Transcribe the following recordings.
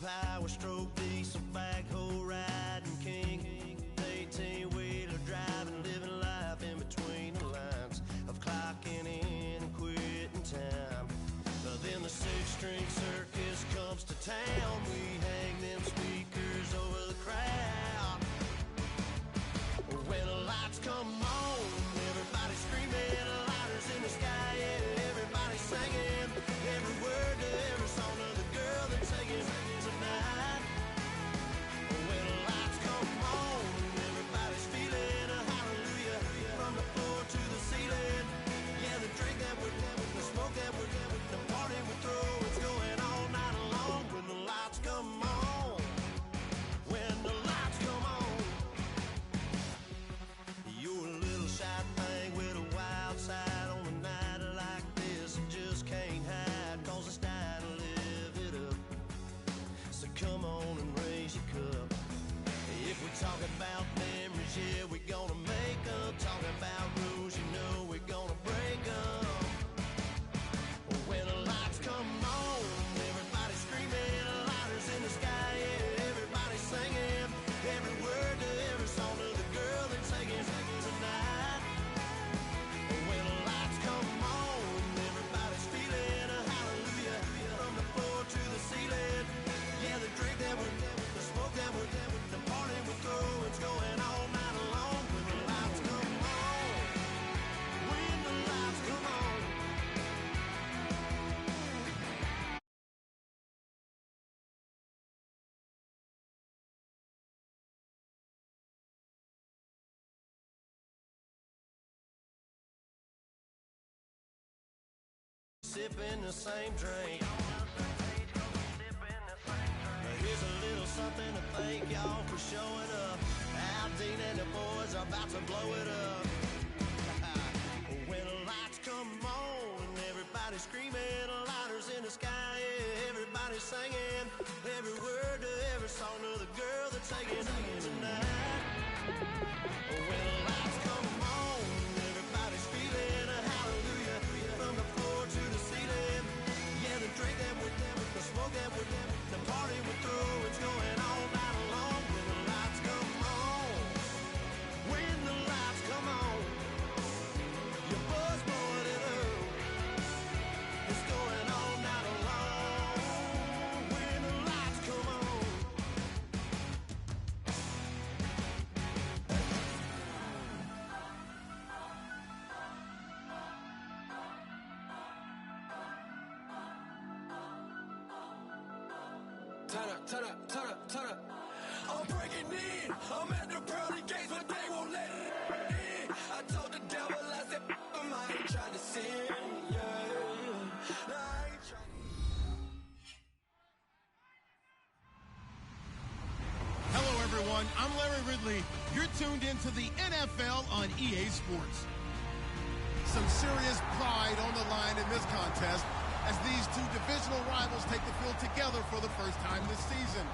power stroke, diesel backhoe riding king. 18-wheeler driving, living life in between the lines of clocking in and quitting time. Then the six-string circus comes to town. We hang them speakers over the crowd. When the lights come on, everybody screaming, lighters in the sky, yeah, everybody singing every word to every song of the girl that's singing tonight. When the lights come on, everybody's feeling a hallelujah from the floor to the ceiling. Yeah, the drink that we're having, the smoke that we're having, the party we throw, it's going all night long. When the lights come on, when the lights come on, you're a little shy thing with a wild side on a night like this. You just can't hide, cause it's time to live it up. So come on and raise your cup. If we talk about memories, yeah, we're gonna make them. Talk about rules, you know we're gonna break them. When the lights come on, everybody's screaming, lighters in the sky, yeah, everybody's singing every word to every song of the girl that's singing tonight. When the lights come on, everybody's feeling a hallelujah from the floor to the ceiling. Yeah, the drink that we're having, the smoke that we're having, the party we throw, it's going all night long. When the lights come on, when the lights come on. Sipping the same drink. Here's a little something to thank y'all for showing up. Al Dean and the boys are about to blow it up. When the lights come on, everybody's screaming, lighters in the sky, yeah, everybody's singing every word to every song of the girl that's singing tonight. When the lights come on, everybody's feeling a hallelujah from the floor to the ceiling. Yeah, the drink that we're having, the smoke that we're having, the party we throw, it's going all night long. When the lights come on, when the lights come on, your buzz blowing it up, it's going all night long. When the lights come on. Turn up. I'm breaking in. I'm at the pearly gates, but they won't let it in. I told the devil, I said, I ain't trying to sin. Yeah. I ain't trying to... Hello, everyone. I'm Larry Ridley. You're tuned into the NFL on EA Sports. Some serious pride on the line in this contest as these two divisional rivals take the field together for the first time this season.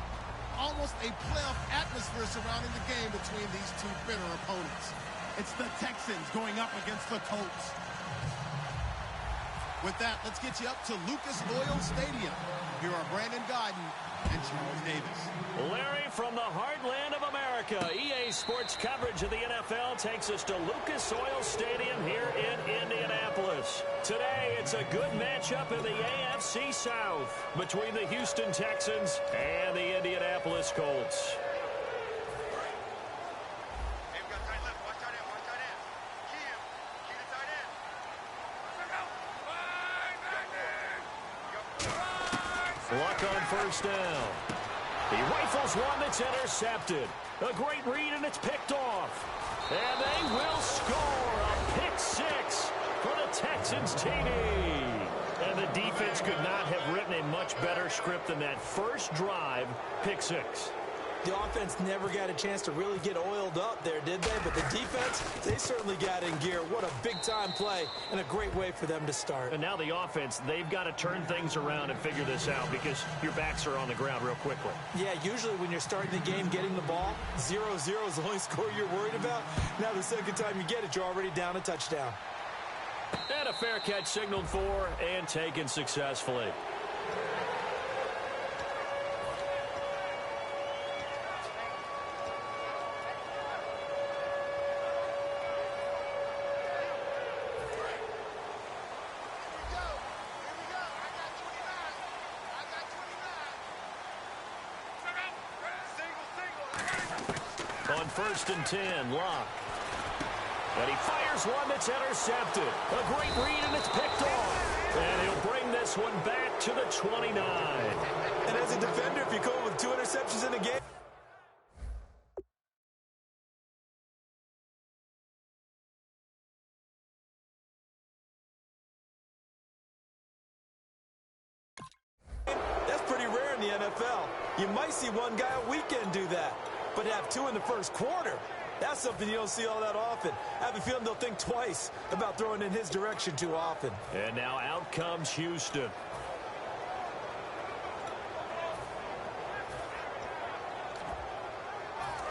Almost a playoff atmosphere surrounding the game between these two bitter opponents. It's the Texans going up against the Colts. With that, let's get you up to Lucas Oil Stadium. Here are Brandon Godden and Charles Davis. Larry, from the heartland of America, EA Sports coverage of the NFL takes us to Lucas Oil Stadium here in Indianapolis. Today, it's a good matchup in the AFC South between the Houston Texans and the Indianapolis Colts. Luck on first down. He rifles one that's intercepted. A great read, and it's picked off. And they will score a pick six for the Texans TD. And the defense could not have written a much better script than that first drive, pick six. The offense never got a chance to really get oiled up there, did they? But the defense, they certainly got in gear. What a big-time play and a great way for them to start. And now the offense, they've got to turn things around and figure this out because your backs are on the ground real quickly. Yeah, usually when you're starting the game getting the ball, 0-0 is the only score you're worried about. Now the second time you get it, you're already down a touchdown. And a fair catch signaled for and taken successfully. first and 10. Locke. And he fires one that's intercepted. A great read, and it's picked off. And he'll bring this one back to the 29. And as a defender, if you go with 2 interceptions in a game, that's pretty rare in the NFL. You might see one guy a weekend do that, but have 2 in the first quarter. That's something you don't see all that often. I have a feeling they'll think twice about throwing in his direction too often. And now out comes Houston.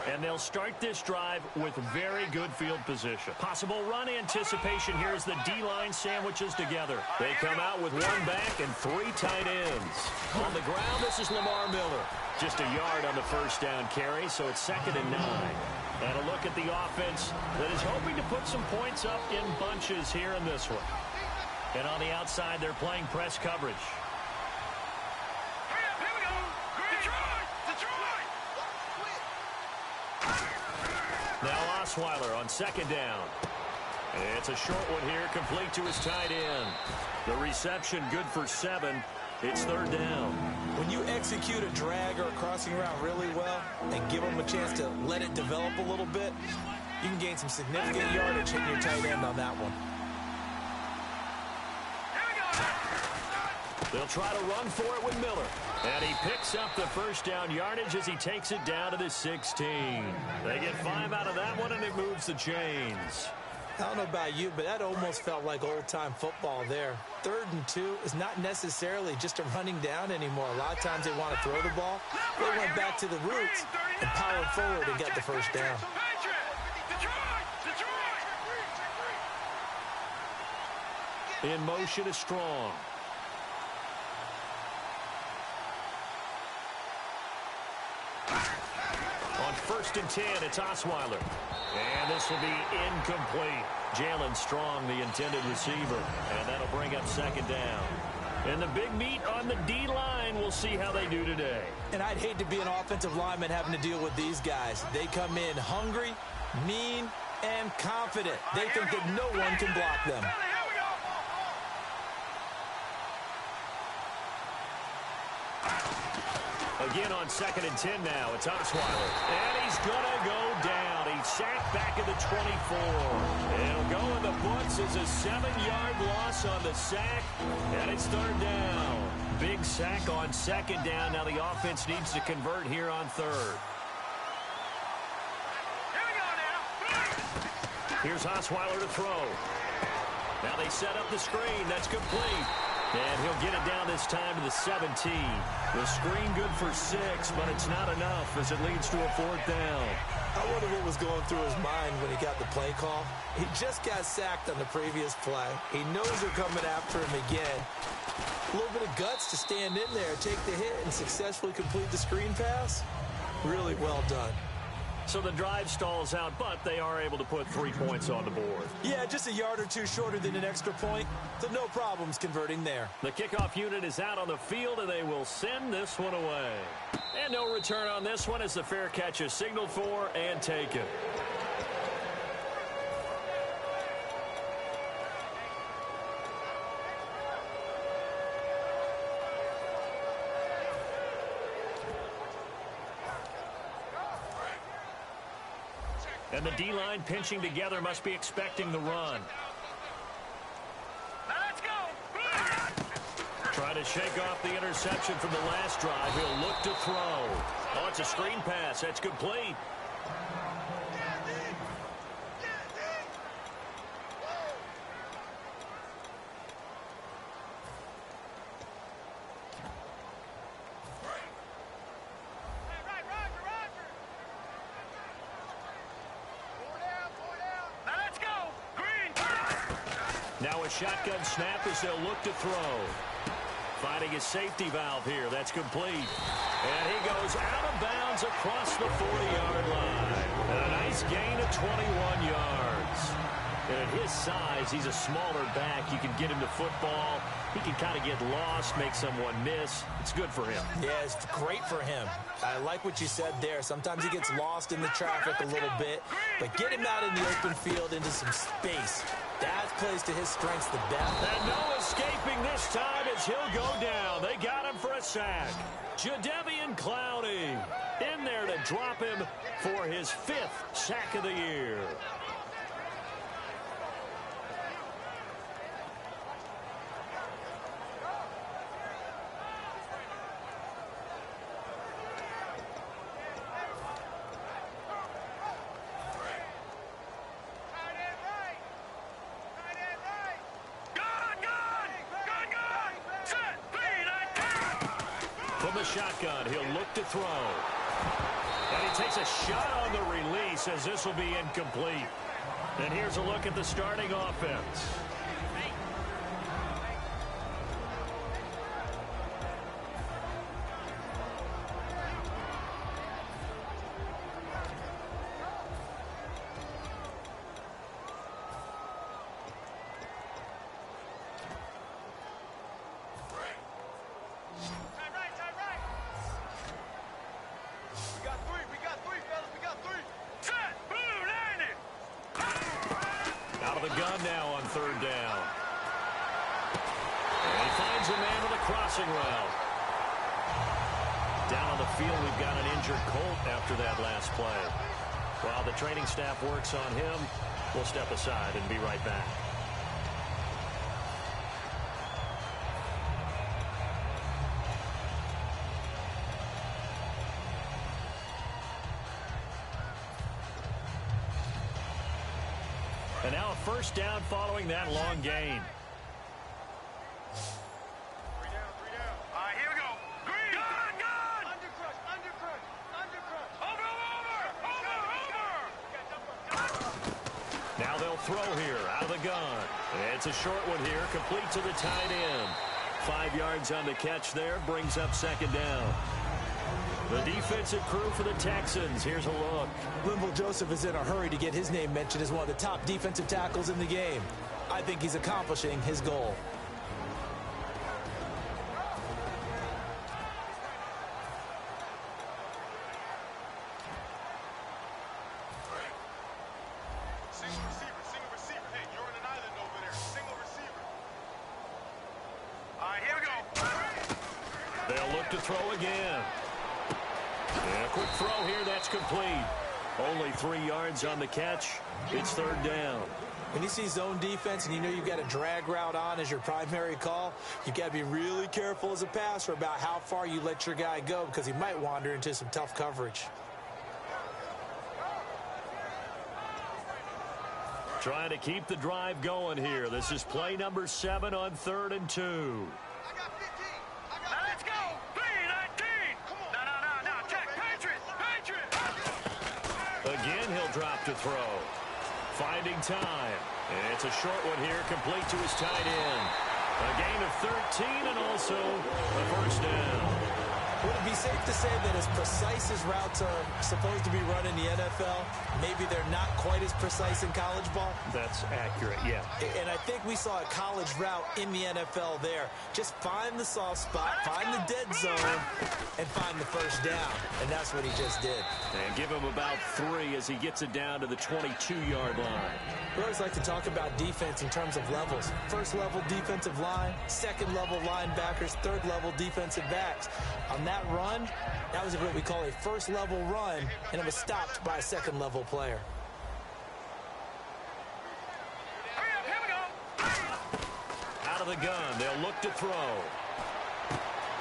And they'll start this drive with very good field position. Possible run anticipation here as the D-line sandwiches together. They come out with 1 back and 3 tight ends. On the ground, this is Lamar Miller. Just a yard on the first down carry, so it's 2nd and 9. And a look at the offense that is hoping to put some points up in bunches here in this one. And on the outside, they're playing press coverage. Now Osweiler on 2nd down. It's a short one here, complete to his tight end. The reception good for 7. It's 3rd down. When you execute a drag or a crossing route really well and give them a chance to let it develop a little bit, you can gain some significant yardage hitting your tight end on that one. They'll try to run for it with Miller. And he picks up the first down yardage as he takes it down to the 16. They get 5 out of that one, and it moves the chains. I don't know about you, but that almost felt like old-time football there. 3rd and 2 is not necessarily just a running down anymore. A lot of times they want to throw the ball. They went back to the roots and powered forward and got the first down. In motion is Strong. On 1st and 10, it's Osweiler. And this will be incomplete. Jalen Strong, the intended receiver. And that'll bring up 2nd down. And the big meat on the D-line, we'll see how they do today. And I'd hate to be an offensive lineman having to deal with these guys. They come in hungry, mean, and confident. They think that no one can block them. Again on 2nd and 10 now. It's Osweiler. And he's going to go down. He's sacked back at the 24. It'll go in the books as a 7-yard loss on the sack. And it's 3rd down. Big sack on 2nd down. Now the offense needs to convert here on 3rd. Here's Osweiler to throw. Now they set up the screen. That's complete. And he'll get it down this time to the 17. The screen good for 6, but it's not enough as it leads to a 4th down. I wonder what was going through his mind when he got the play call. He just got sacked on the previous play. He knows they're coming after him again. A little bit of guts to stand in there, take the hit, and successfully complete the screen pass. Really well done. So the drive stalls out, but they are able to put 3 points on the board. Yeah, just a yard or 2 shorter than an extra point, so no problems converting there. The kickoff unit is out on the field, and they will send this one away. And no return on this one as the fair catch is signaled for and taken. And the D-line pinching together must be expecting the run. Let's go. Try to shake off the interception from the last drive. He'll look to throw. Oh, it's a screen pass. That's complete. Now a shotgun snap as they'll look to throw. Finding his safety valve here. That's complete. And he goes out of bounds across the 40-yard line. And a nice gain of 21 yards. And at his size, he's a smaller back. You can get him to football. He can kind of get lost, make someone miss. It's good for him. Yeah, it's great for him. I like what you said there. Sometimes he gets lost in the traffic a little bit, but get him out in the open field into some space. That plays to his strengths the best. And no escaping this time as he'll go down. They got him for a sack. Jadeveon Clowney in there to drop him for his 5th sack of the year. From the shotgun, he'll look to throw. And he takes a shot on the release as this will be incomplete. And here's a look at the starting offense. Out of the gun now on 3rd down. And he finds a man on the crossing route. Down on the field, we've got an injured Colt after that last play. While the training staff works on him, we'll step aside and be right back. And now a 1st down following that long gain. 3 down. All right, here we go. Green. Gun. Undercrush. Over. Now they'll throw here out of the gun. It's a short one here, complete to the tight end. 5 yards on the catch there, brings up 2nd down. The defensive crew for the Texans. Here's a look. Linval Joseph is in a hurry to get his name mentioned as one of the top defensive tackles in the game. I think he's accomplishing his goal. Single receiver. Hey, you're on an island over there. Single receiver. All right, here we go. They'll look to throw again. And a quick throw here, that's complete. Only 3 yards on the catch. It's 3rd down. When you see zone defense and you know you've got a drag route on as your primary call, you've got to be really careful as a passer about how far you let your guy go because he might wander into some tough coverage. Trying to keep the drive going here. This is play number 7 on 3rd and 2. Let's go. 3-19. Come on. No. Check. Patriots. Again, he'll drop to throw. Finding time. And it's a short one here, complete to his tight end. A gain of 13 and also a 1st down. Would it be safe to say that as precise as routes are supposed to be run in the NFL, maybe they're not quite as precise in college ball? That's accurate, yeah. And I think we saw a college route in the NFL there. Just find the soft spot, find the dead zone, and find the 1st down. And that's what he just did. And give him about 3 as he gets it down to the 22-yard line. We always like to talk about defense in terms of levels. 1st level defensive line, 2nd level linebackers, 3rd level defensive backs. On that run, that was what we call a 1st level run, and it was stopped by a 2nd level player. Here we go. Out of the gun, they'll look to throw.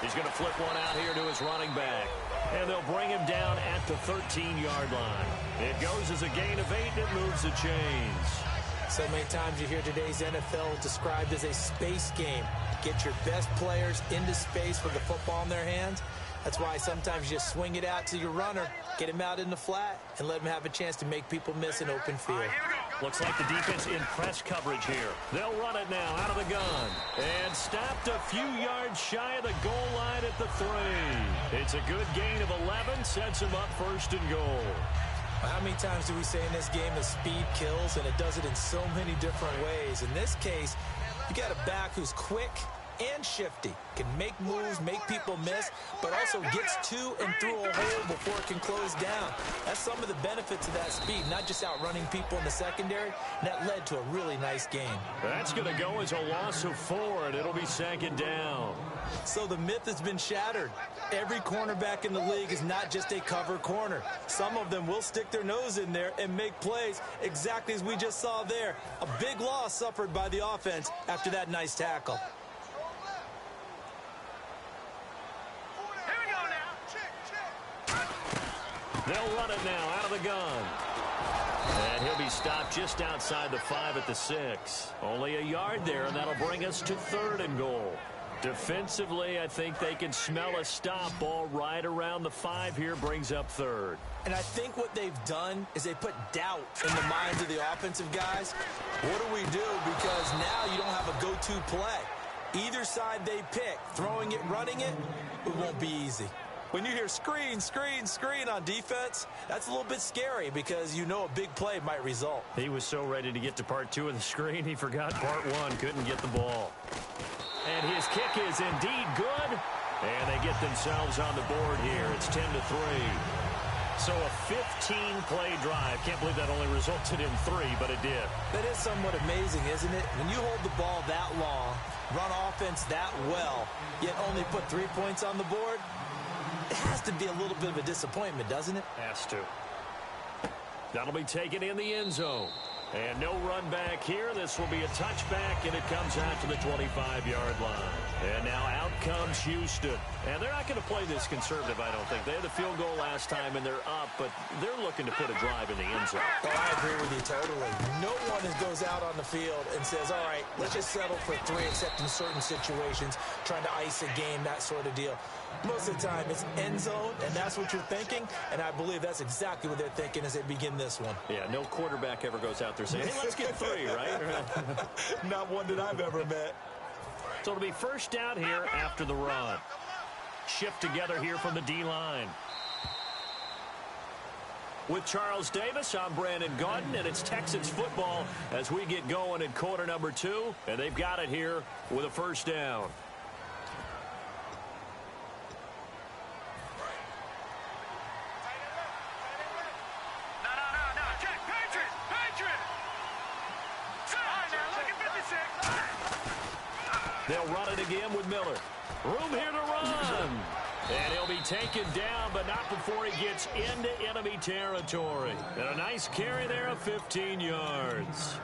He's going to flip one out here to his running back. And they'll bring him down at the 13-yard line. It goes as a gain of 8, and it moves the chains. So many times you hear today's NFL described as a space game. Get your best players into space with the football in their hands. That's why sometimes you just swing it out to your runner, get him out in the flat, and let him have a chance to make people miss an open field. Looks like the defense in press coverage here. They'll run it now out of the gun. And stopped a few yards shy of the goal line at the 3. It's a good gain of 11, sets him up 1st and goal. How many times do we say in this game that speed kills, and it does it in so many different ways? In this case, you got a back who's quick and shifty, can make moves, make people miss, but also gets to and through a hole before it can close down. That's some of the benefits of that speed, not just outrunning people in the secondary, and that led to a really nice game. That's going to go as a loss of 4, and it'll be 2nd down. So the myth has been shattered. Every cornerback in the league is not just a cover corner. Some of them will stick their nose in there and make plays exactly as we just saw there. A big loss suffered by the offense after that nice tackle. They'll run it now out of the gun. And he'll be stopped just outside the 5 at the 6. Only a yard there, and that'll bring us to 3rd and goal. Defensively, I think they can smell a stop. Ball right around the 5 here brings up 3rd. And I think what they've done is they put doubt in the minds of the offensive guys. What do we do? Because now you don't have a go-to play. Either side they pick, throwing it, running it, it won't be easy. When you hear screen, screen, screen on defense, that's a little bit scary because you know a big play might result. He was so ready to get to part 2 of the screen, he forgot part 1, couldn't get the ball. And his kick is indeed good, and they get themselves on the board here. It's 10-3. So a 15-play drive. Can't believe that only resulted in 3, but it did. That is somewhat amazing, isn't it? When you hold the ball that long, run offense that well, yet only put 3 points on the board, it has to be a little bit of a disappointment, doesn't it? Has to. That'll be taken in the end zone. And no run back here. This will be a touchback, and it comes out to the 25-yard line. And now out comes Houston. And they're not going to play this conservative, I don't think. They had the field goal last time, and they're up, but they're looking to put a drive in the end zone. Oh, I agree with you totally. No one goes out on the field and says, all right, let's just settle for 3, except in certain situations, trying to ice a game, that sort of deal. Most of the time, it's end zone, and that's what you're thinking, and I believe that's exactly what they're thinking as they begin this one. Yeah, no quarterback ever goes out there saying, hey, let's get 3, right? Not one that I've ever met. So it'll be 1st down here after the run. Shift together here from the D-line. With Charles Davis, I'm Brandon Gaudin, and it's Texans football as we get going in quarter number 2, and they've got it here with a 1st down. They'll run it again with Miller. Room here to run. And he'll be taken down, but not before he gets into enemy territory. And a nice carry there of 15 yards.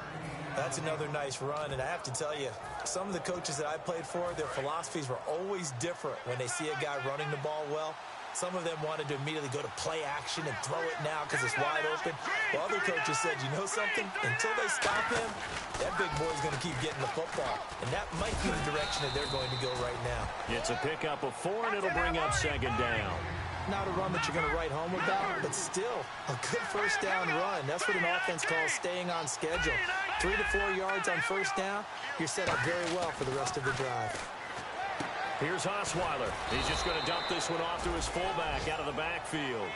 That's another nice run, and I have to tell you, some of the coaches that I played for, their philosophies were always different when they see a guy running the ball well. Some of them wanted to immediately go to play action and throw it now because it's wide open. While other coaches said, you know something? Until they stop him, that big boy's going to keep getting the football. And that might be the direction that they're going to go right now. It's a pickup of 4, and it'll bring up 2nd down. Not a run that you're going to write home about, but still a good 1st down run. That's what an offense calls staying on schedule. 3 to 4 yards on 1st down, you're set up very well for the rest of the drive. Here's Osweiler. He's just going to dump this one off to his fullback out of the backfield.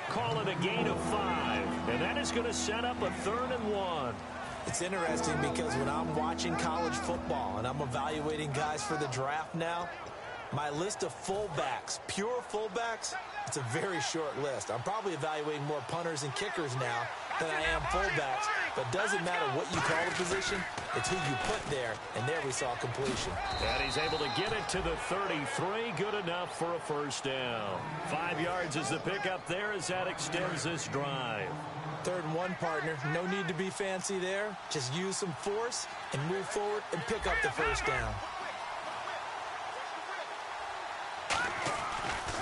Call it a gain of 5, and that is going to set up a 3rd and 1. It's interesting because when I'm watching college football and I'm evaluating guys for the draft now, my list of fullbacks, pure fullbacks, it's a very short list. I'm probably evaluating more punters and kickers now than I am fullbacks. But it doesn't matter what you call the position, it's who you put there. And there we saw completion. And he's able to get it to the 33. Good enough for a 1st down. 5 yards is the pickup there as that extends this drive. 3rd and 1, partner. No need to be fancy there. Just use some force and move forward and pick up the 1st down.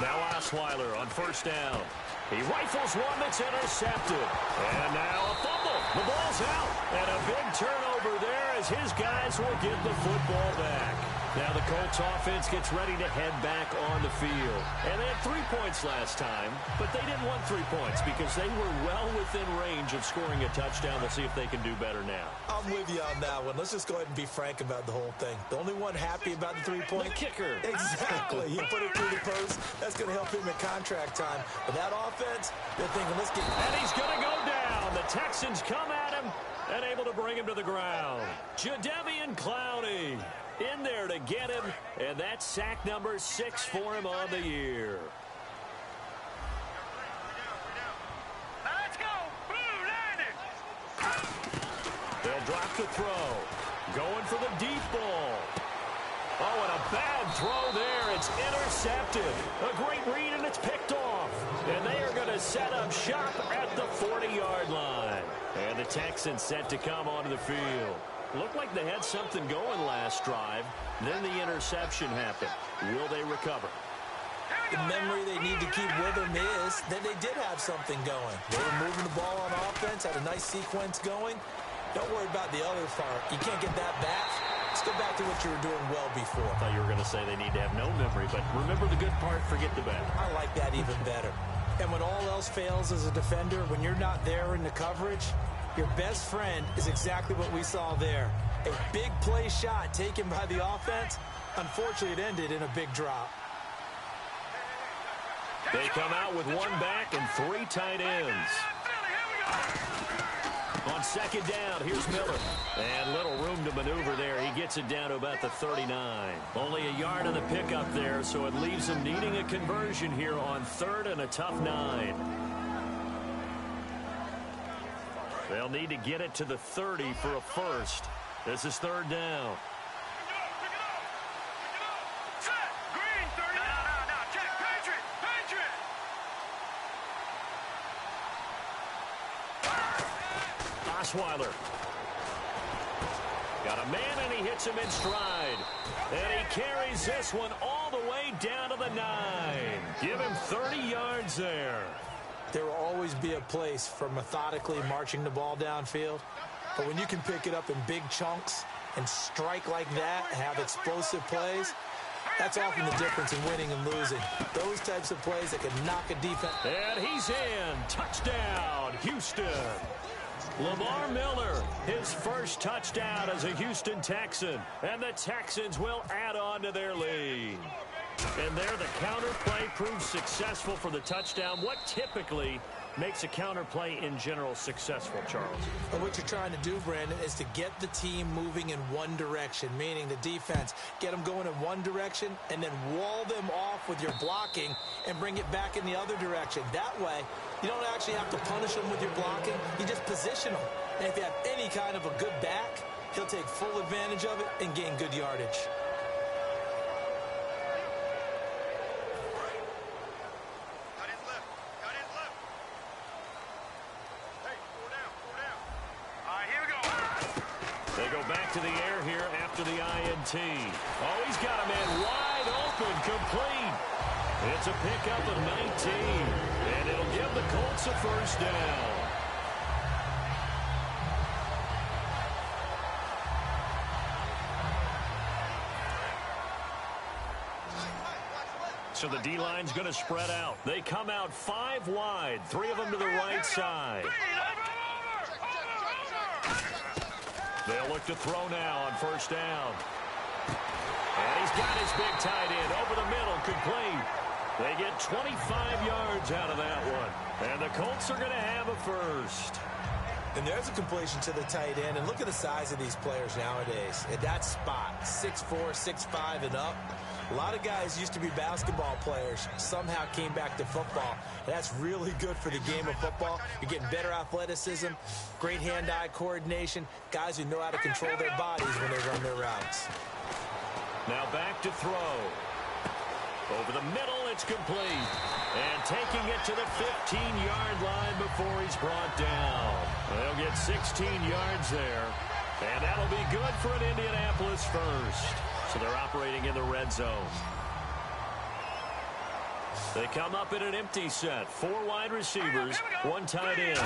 Now Osweiler on 1st down. He rifles one that's intercepted. And now a fumble. The ball's out. And a big turnover there as his guys will get the football back. Now the Colts offense gets ready to head back on the field. And they had 3 points last time, but they didn't want 3 points because they were well within range of scoring a touchdown. We'll see if they can do better now. I'm with you on that one. Let's just go ahead and be frank about the whole thing. The only one happy about the 3-point kicker. Exactly. He put it through the post. That's going to help him at contract time. But that offense, they're thinking, let's get... And he's going to go down. The Texans come at him and able to bring him to the ground. Jadeveon Clowney in there to get him, and that's sack number 6 for him on the year. Let's go. Blue landing. They'll drop the throw. Going for the deep ball. Oh, and a bad throw there. It's intercepted. A great read, and it's picked off. And they are going to set up shop at the 40-yard line. And the Texans set to come onto the field. Looked like they had something going last drive. Then the interception happened. Will they recover? The memory they need to keep with them is that they did have something going. They were moving the ball on offense, had a nice sequence going. Don't worry about the other part. You can't get that back. Let's go back to what you were doing well before. I thought you were going to say they need to have no memory, but remember the good part, forget the bad. I like that even better. And when all else fails as a defender, when you're not there in the coverage, your best friend is exactly what we saw there. A big play shot taken by the offense. Unfortunately, it ended in a big drop. They come out with 1 back and 3 tight ends. On second down, here's Miller. And little room to maneuver there. He gets it down to about the 39. Only a yard on the pickup there, so it leaves them needing a conversion here on 3rd and a tough 9. They'll need to get it to the 30 for a first. This is 3rd down. Green 30. No. Check. Patriot. Osweiler. Got a man, and he hits him in stride. And he carries this one all the way down to the 9. Give him 30 yards there. There will always be a place for methodically marching the ball downfield. But when you can pick it up in big chunks and strike like that and have explosive plays, that's often the difference in winning and losing. Those types of plays that can knock a defense. And he's in. Touchdown, Houston. Lamar Miller, his first touchdown as a Houston Texan. And the Texans will add on to their lead. And there the counter play proves successful for the touchdown. What typically makes a counter play in general successful, Charles? And what you're trying to do, Brandon, is to get the team moving in one direction, meaning the defense, get them going in one direction and then wall them off with your blocking and bring it back in the other direction. That way, you don't actually have to punish them with your blocking. You just position them. And if you have any kind of a good back, he'll take full advantage of it and gain good yardage. To the air here after the INT. Oh, he's got a man wide open, complete. It's a pickup of 19, and it'll give the Colts a first down. So the D-line's going to spread out. They come out 5 wide, 3 of them to the right side. They'll look to throw now on first down. And he's got his big tight end over the middle, complete. They get 25 yards out of that one. And the Colts are going to have a first. And there's a completion to the tight end. And look at the size of these players nowadays. At that spot, 6'4", 6'5", and up. A lot of guys used to be basketball players, somehow came back to football. And that's really good for the game of football. You're getting better athleticism, great hand-eye coordination, guys who know how to control their bodies when they run their routes. Now back to throw. Over the middle, it's complete. And taking it to the 15-yard line before he's brought down. They'll get 16 yards there. And that'll be good for an Indianapolis first. So they're operating in the red zone. They come up in an empty set. 4 wide receivers, 1 tight end.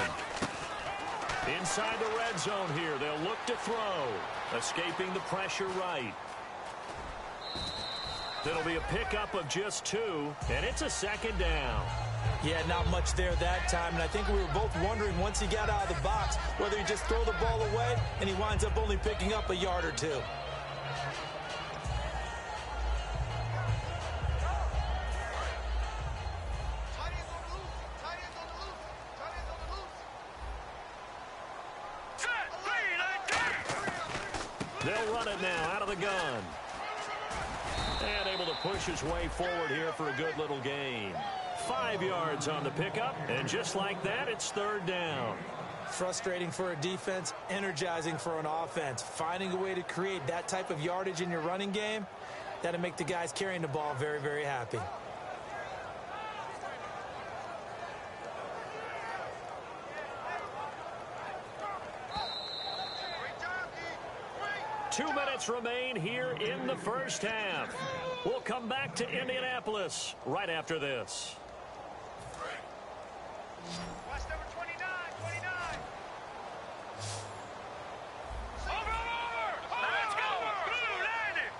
Inside the red zone here, they'll look to throw. Escaping the pressure right. It'll be a pickup of just 2, and it's a second down. Yeah, not much there that time, and I think we were both wondering once he got out of the box whether he just throw the ball away and he winds up only picking up a yard or 2. They'll run it now out of the gun. And able to push his way forward here for a good little gain. 5 yards on the pickup, and just like that, it's 3rd down. Frustrating for a defense, energizing for an offense. Finding a way to create that type of yardage in your running game, that'll make the guys carrying the ball very, very happy. Two minutes remain here in the first half. We'll come back to Indianapolis right after this. Watch number 29. Over. Let's go. Blue landing.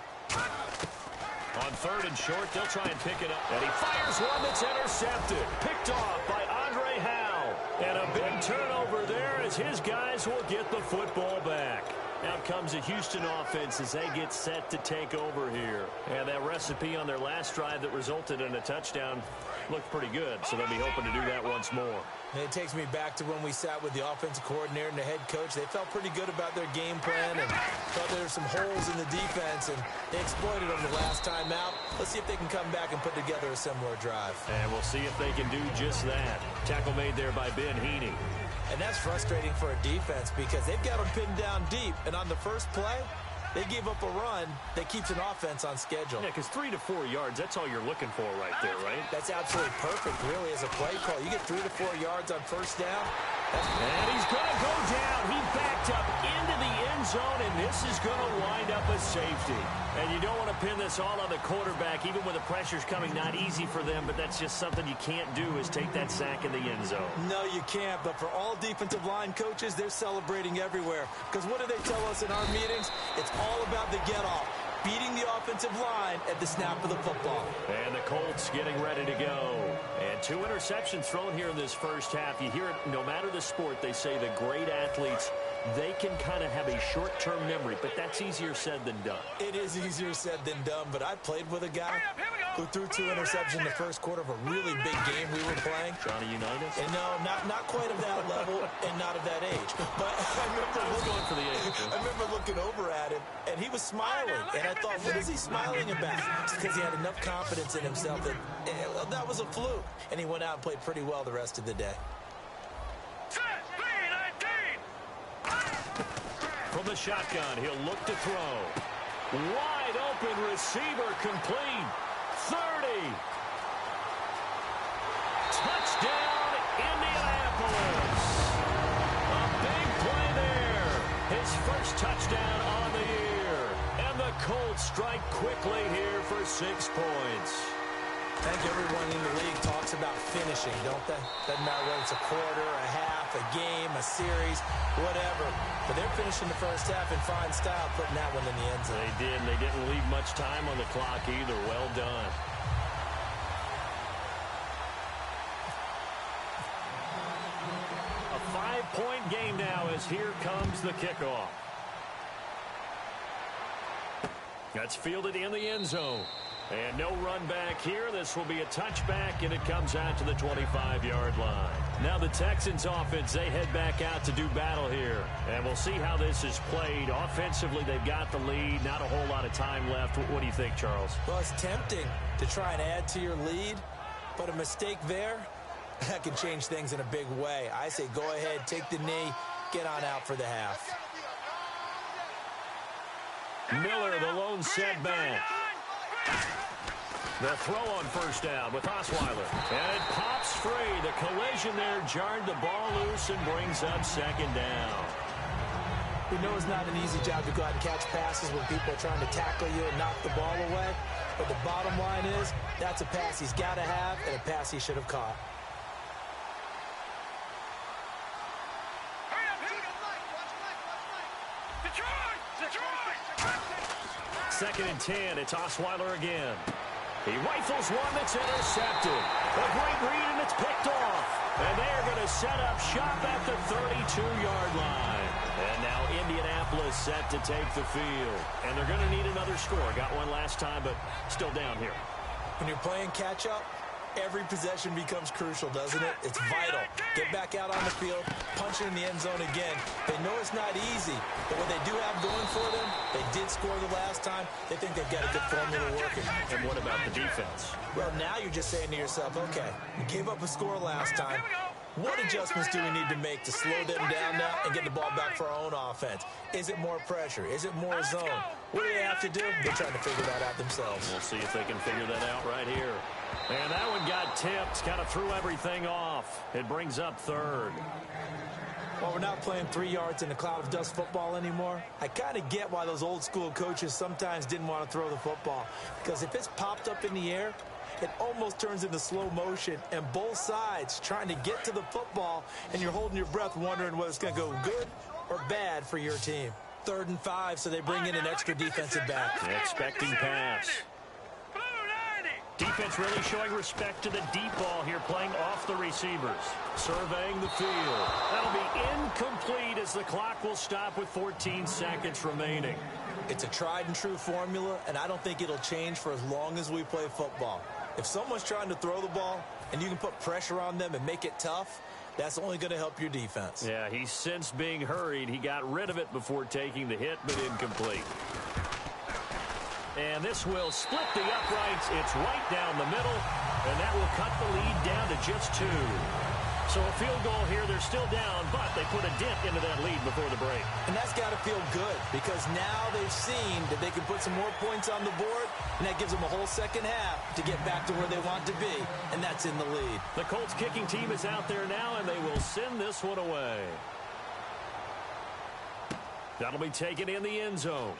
On 3rd and short, they'll try and pick it up. And he fires one that's intercepted. Picked off by Andre Howe. And a big turnover there as his guys will get the football back. Out comes a Houston offense as they get set to take over here. And that recipe on their last drive that resulted in a touchdown looked pretty good, so they'll be hoping to do that once more. And it takes me back to when we sat with the offensive coordinator and the head coach. They felt pretty good about their game plan and thought there were some holes in the defense, and they exploited them the last time out. Let's see if they can come back and put together a similar drive. And we'll see if they can do just that. Tackle made there by Ben Heaney. And that's frustrating for a defense because they've got them pinned down deep. And on the first play, they gave up a run that keeps an offense on schedule. Yeah, because 3 to 4 yards, that's all you're looking for right there, right? That's absolutely perfect, really, as a play call. You get 3 to 4 yards on first down. And he's going to go down. He backed up into the end zone, and this is going to wind up a safety. And you don't want to pin this all on the quarterback, even when the pressure's coming. Not easy for them, but that's just something you can't do is take that sack in the end zone. No, you can't. But for all defensive line coaches, they're celebrating everywhere. Because what do they tell us in our meetings? It's all about the get-off. Beating the offensive line at the snap of the football. And the Colts getting ready to go. And 2 interceptions thrown here in this first half. You hear it, no matter the sport, they say the great athletes, they can kind of have a short-term memory, but that's easier said than done. It is easier said than done, but I played with a guy who threw 2 interceptions in the first quarter of a really big game we were playing. Johnny Unitas? And no, not quite of that level and not of that age. But I remember looking over at him, and he was smiling. And I thought, what is he smiling about? It's because he had enough confidence in himself that that was a fluke. And he went out and played pretty well the rest of the day. From the shotgun, he'll look to throw. Wide open receiver complete. 30. Touchdown, Indianapolis. A big play there. His first touchdown on the year. And the Colts strike quickly here for 6 points. I think everyone in the league talks about finishing, don't they? Doesn't matter whether it's a quarter, a half, a game, a series, whatever. But they're finishing the first half in fine style, putting that one in the end zone. They did. They didn't leave much time on the clock either. Well done. A 5-point game now as here comes the kickoff. That's fielded in the end zone. And no run back here. This will be a touchback, and it comes out to the 25-yard line. Now the Texans offense, they head back out to do battle here. And we'll see how this is played. Offensively, they've got the lead. Not a whole lot of time left. What do you think, Charles? Well, it's tempting to try and add to your lead, but a mistake there, that can change things in a big way. I say go ahead, take the knee, get on out for the half. Miller, the lone setback. The throw on first down with Osweiler. And it pops free. The collision there jarred the ball loose and brings up second down. We know it's not an easy job to go out and catch passes when people are trying to tackle you and knock the ball away. But the bottom line is, that's a pass he's got to have and a pass he should have caught. 2nd and 10. It's Osweiler again. He rifles one that's intercepted. A great read, and it's picked off. And they're going to set up shop at the 32-yard line. And now Indianapolis set to take the field. And they're going to need another score. Got one last time, but still down here. When you're playing catch-up, every possession becomes crucial, doesn't it? It's vital. Get back out on the field, punch it in the end zone again. They know it's not easy, but what they do have going for them, they did score the last time. They think they've got a good formula working. And what about the defense? Well, now you're just saying to yourself, okay, we gave up a score last time. What adjustments do we need to make to slow them down now and get the ball back for our own offense? Is it more pressure? Is it more zone? What do they have to do? They're trying to figure that out themselves. We'll see if they can figure that out right here. And that one got tipped, kind of threw everything off. It brings up 3rd. While we're not playing 3 yards in a cloud of dust football anymore, I kind of get why those old school coaches sometimes didn't want to throw the football. Because if it's popped up in the air, it almost turns into slow motion, and both sides trying to get to the football, and you're holding your breath wondering whether it's going to go good or bad for your team. 3rd and 5, so they bring in an extra defensive back. Expecting pass. Defense really showing respect to the deep ball here, playing off the receivers. Surveying the field. That'll be incomplete as the clock will stop with 14 seconds remaining. It's a tried and true formula, and I don't think it'll change for as long as we play football. If someone's trying to throw the ball and you can put pressure on them and make it tough, that's only going to help your defense. Yeah, he's since being hurried. He got rid of it before taking the hit, but incomplete. And this will split the uprights. It's right down the middle, and that will cut the lead down to just 2. So a field goal here. They're still down, but they put a dent into that lead before the break. And that's got to feel good because now they've seen that they can put some more points on the board, and that gives them a whole second half to get back to where they want to be, and that's in the lead. The Colts kicking team is out there now, and they will send this one away. That'll be taken in the end zone.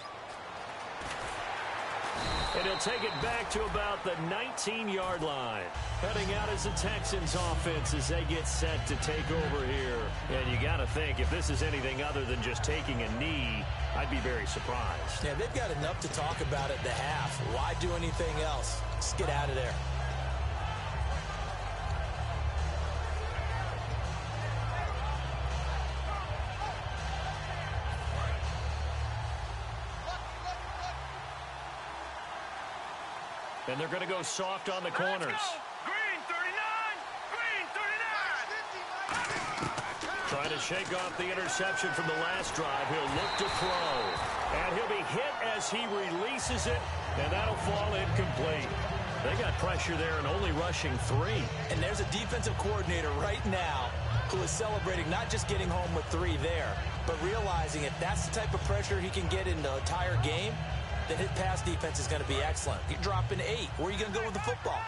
And he'll take it back to about the 19-yard line. Heading out as the Texans offense as they get set to take over here. And you got to think, if this is anything other than just taking a knee, I'd be very surprised. Yeah, they've got enough to talk about at the half. Why do anything else? Just get out of there. And they're going to go soft on the corners. Green 39! Green 39! Trying to shake off the interception from the last drive. He'll look to throw. And he'll be hit as he releases it, and that'll fall incomplete. They got pressure there and only rushing 3. And there's a defensive coordinator right now who is celebrating not just getting home with 3 there, but realizing if that's the type of pressure he can get in the entire game, then his pass defense is going to be excellent. You're dropping 8. Where are you going to go with the football?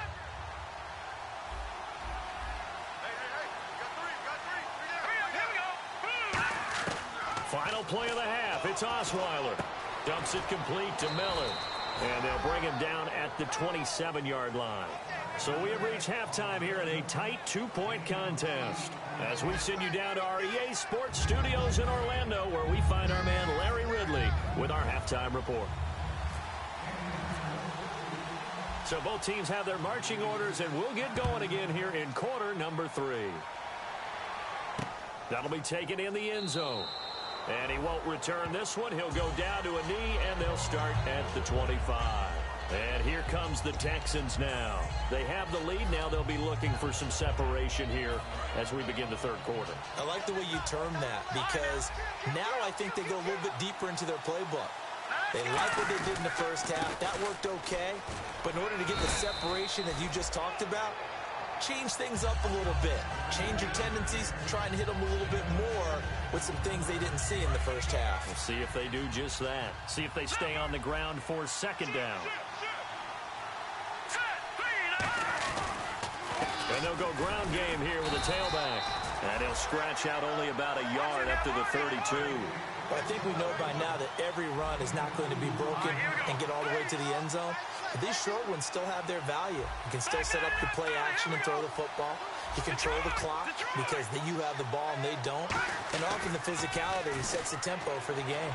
Final play of the half. It's Osweiler. Dumps it complete to Miller. And they'll bring him down at the 27-yard line. So we have reached halftime here in a tight 2-point contest. As we send you down to our EA Sports Studios in Orlando, where we find our man Larry Ridley with our halftime report. So both teams have their marching orders, and we'll get going again here in quarter number 3. That'll be taken in the end zone. And he won't return this one. He'll go down to a knee, and they'll start at the 25. And here comes the Texans now. They have the lead now. They'll be looking for some separation here as we begin the third quarter. I like the way you term that because now I think they go a little bit deeper into their playbook. They like what they did in the first half. That worked okay. But in order to get the separation that you just talked about, change things up a little bit. Change your tendencies, try and hit them a little bit more with some things they didn't see in the first half. We'll see if they do just that. See if they stay on the ground for second down. And they'll go ground game here with a tailback. And he'll scratch out only about a yard up to the 32. Well, I think we know by now that every run is not going to be broken and get all the way to the end zone. But these short ones still have their value. You can still set up the play action and throw the football. You control the clock because you have the ball and they don't. And often the physicality sets the tempo for the game.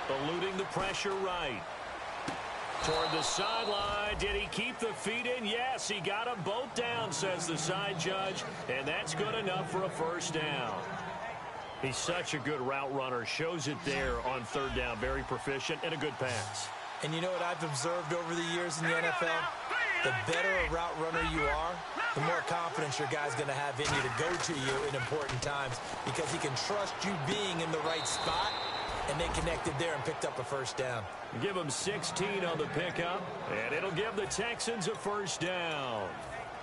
eluding the pressure right. Toward the sideline. Did he keep the feet in? Yes, he got them both down, says the side judge, and that's good enough for a first down. He's such a good route runner. Shows it there on third down. Very proficient and a good pass. And you know what I've observed over the years in the NFL? The better a route runner you are, the more confidence your guy's going to have in you to go to you in important times because he can trust you being in the right spot, and they connected there and picked up a first down. Give him 16 on the pickup, and it'll give the Texans a first down.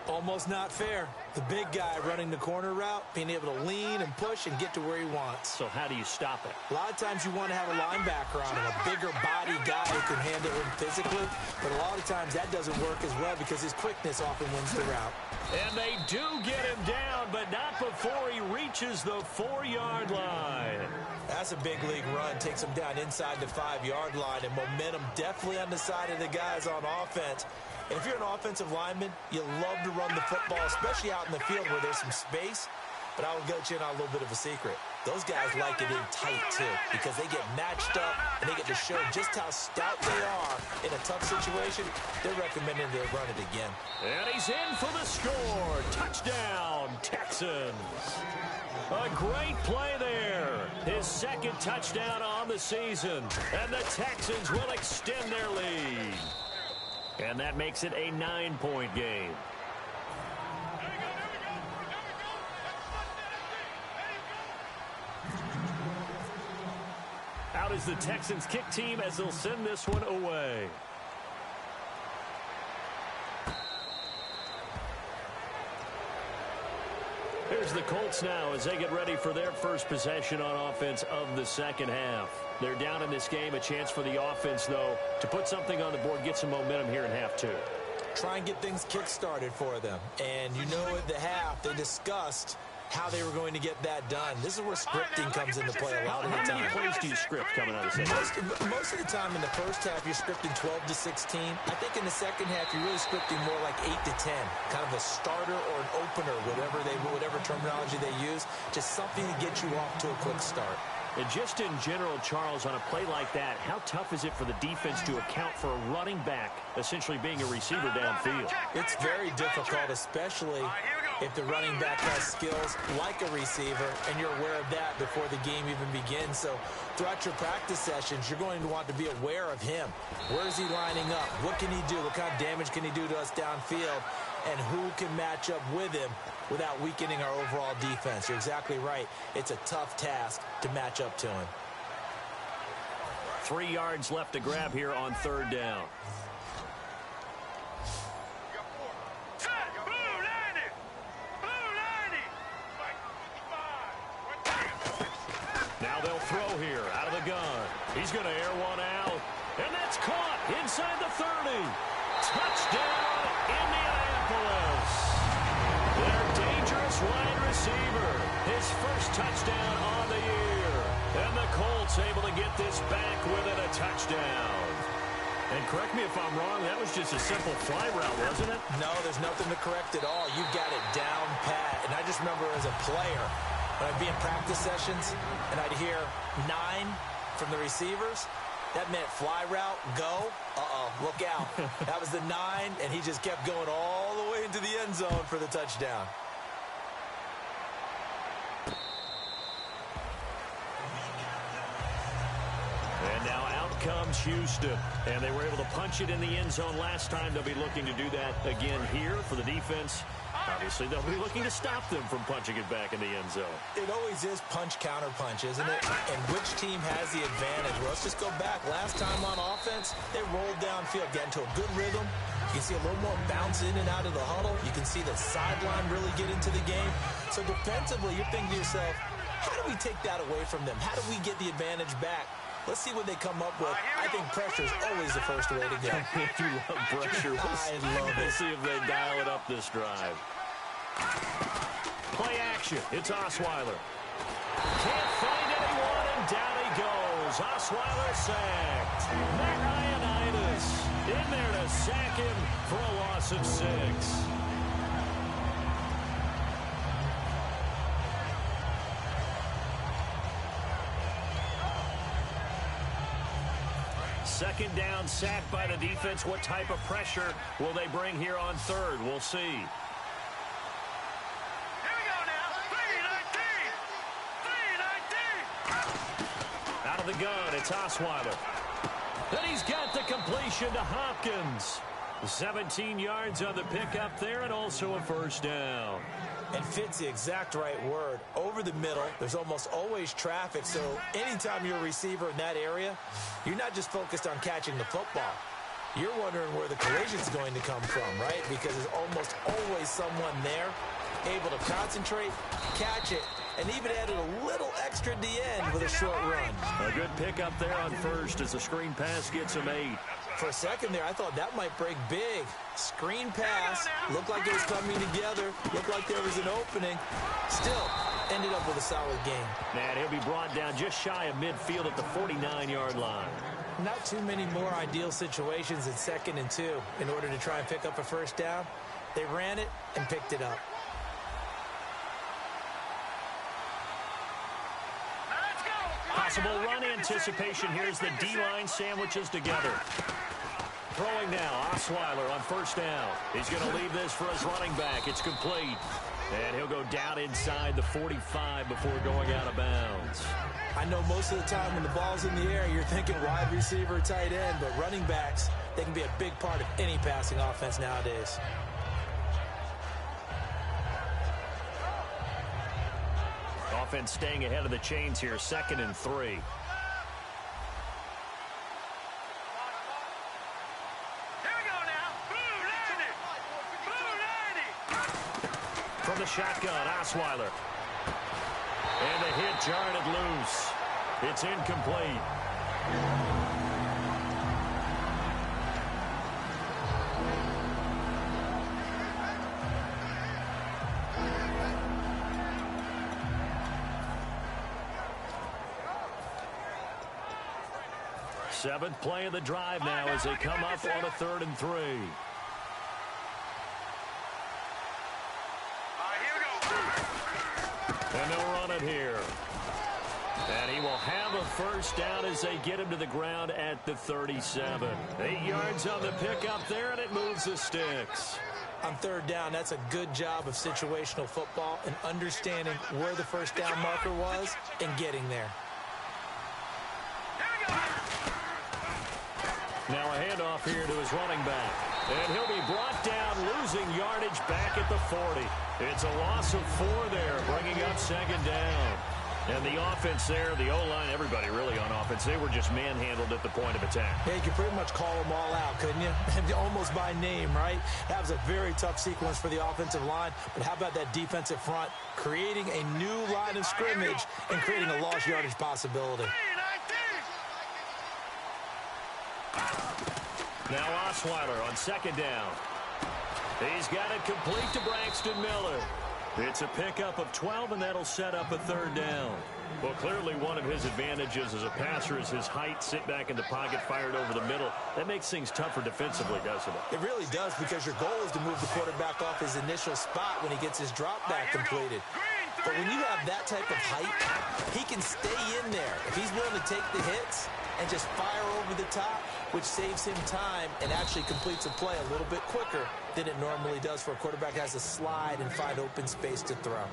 Almost not fair. The big guy running the corner route, being able to lean and push and get to where he wants. So how do you stop it? A lot of times you want to have a linebacker on him, a bigger body guy who can handle him physically, but a lot of times that doesn't work as well because his quickness often wins the route. And they do get him down, but not before he reaches the 4-yard line. That's a big league run. Takes him down inside the 5-yard line, and momentum definitely on the side of the guys on offense. And if you're an offensive lineman, you love to run the football, especially out in the field where there's some space. But I will let you in on a little bit of a secret. Those guys like it in tight, too, because they get matched up and they get to show just how stout they are in a tough situation. They're recommending they run it again. And he's in for the score. Touchdown, Texans. A great play there. His second touchdown on the season. And the Texans will extend their lead. And that makes it a 9-point game. Out is the Texans kick team as they'll send this one away. Here's the Colts now as they get ready for their first possession on offense of the second half. They're down in this game. A chance for the offense, though, to put something on the board, get some momentum here in half two. Try and get things kick-started for them. And you know at the half, they discussed how they were going to get that done. This is where scripting comes into play a lot of the time. How many plays do you script coming out of the second? Most of the time in the first half, you're scripting 12 to 16. I think in the second half, you're really scripting more like 8 to 10. Kind of a starter or an opener, whatever terminology they use. Just something to get you off to a quick start. And just in general, Charles, on a play like that, how tough is it for the defense to account for a running back essentially being a receiver downfield? It's very difficult, especially if the running back has skills like a receiver, and you're aware of that before the game even begins. So throughout your practice sessions, you're going to want to be aware of him. Where is he lining up? What can he do? What kind of damage can he do to us downfield? And who can match up with him without weakening our overall defense? You're exactly right. It's a tough task to match up to him. 3 yards left to grab here on third down. Now they'll throw here out of the gun. He's going to air one out. And that's caught inside the 30. Touchdown, Indianapolis. Their dangerous wide receiver. His first touchdown on the year. And the Colts able to get this back within a touchdown. And correct me if I'm wrong, that was just a simple fly route, wasn't it? No, there's nothing to correct at all. You've got it down pat. And I just remember as a player, when I'd be in practice sessions and I'd hear 9 from the receivers, that meant fly route, go, look out. That was the 9, and he just kept going all the way into the end zone for the touchdown. And now out comes Houston. And they were able to punch it in the end zone last time. They'll be looking to do that again here for the defense. Obviously, they'll be looking to stop them from punching it back in the end zone. It always is punch-counter-punch, isn't it? And which team has the advantage? Well, let's just go back. Last time on offense, they rolled downfield, got into a good rhythm. You can see a little more bounce in and out of the huddle. You can see the sideline really get into the game. So defensively, you're thinking to yourself, how do we take that away from them? How do we get the advantage back? Let's see what they come up with. I think pressure is always the first way to go. You love pressure. I love it. We'll see if they dial it up this drive. Play action. It's Osweiler. Can't find anyone, and down he goes. Osweiler sacked. Matt Ioannidis in there to sack him for a loss of 6. second down, sacked by the defense. What type of pressure will they bring here on third? We'll see. Here we go now. 3-19. Out of the gun, it's Osweiler. Then he's got the completion to Hopkins. 17 yards on the pickup there, and also a first down. And fits the exact right word. Over the middle, there's almost always traffic, so anytime you're a receiver in that area, you're not just focused on catching the football. You're wondering where the collision's going to come from, right? Because there's almost always someone there able to concentrate, catch it, and even added a little extra at the end with a short run. A good pickup there on first as the screen pass gets him 8. For a second there, I thought that might break big. Screen pass, looked like it was coming together, looked like there was an opening. Still, ended up with a solid game. And he'll be brought down just shy of midfield at the 49-yard line. Not too many more ideal situations in 2nd and 2 in order to try and pick up a first down. They ran it and picked it up. Possible run anticipation. Here's the D-line sandwiches together. Throwing now, Osweiler on first down. He's going to leave this for his running back. It's complete. And he'll go down inside the 45 before going out of bounds. I know most of the time when the ball's in the air, you're thinking wide receiver, tight end, but running backs, they can be a big part of any passing offense nowadays. Offense staying ahead of the chains here, 2nd and 3. From the shotgun, Osweiler. And the hit jarred loose. It's incomplete. Seventh play of the drive now as they come up on a 3rd and 3. And they'll run it here. And he will have a first down as they get him to the ground at the 37. 8 yards on the pickup there, and it moves the sticks. On 3rd down, that's a good job of situational football and understanding where the first down marker was and getting there. Now a handoff here to his running back. And he'll be brought down, losing yardage back at the 40. It's a loss of 4 there, bringing up 2nd down. And the offense there, the O-line, everybody really on offense, they were just manhandled at the point of attack. Yeah, you could pretty much call them all out, couldn't you? Almost by name, right? That was a very tough sequence for the offensive line. But how about that defensive front creating a new line of scrimmage and creating a lost yardage possibility? Now Osweiler on 2nd down. He's got it complete to Braxton Miller. It's a pickup of 12, and that'll set up a 3rd down. Well, clearly one of his advantages as a passer is his height, sit back in the pocket, fired over the middle. That makes things tougher defensively, doesn't it? It really does, because your goal is to move the quarterback off his initial spot when he gets his drop back completed. But when you have that type of height, he can stay in there. If he's willing to take the hits and just fire over the top, which saves him time and actually completes a play a little bit quicker than it normally does for a quarterback that has to slide and find open space to throw.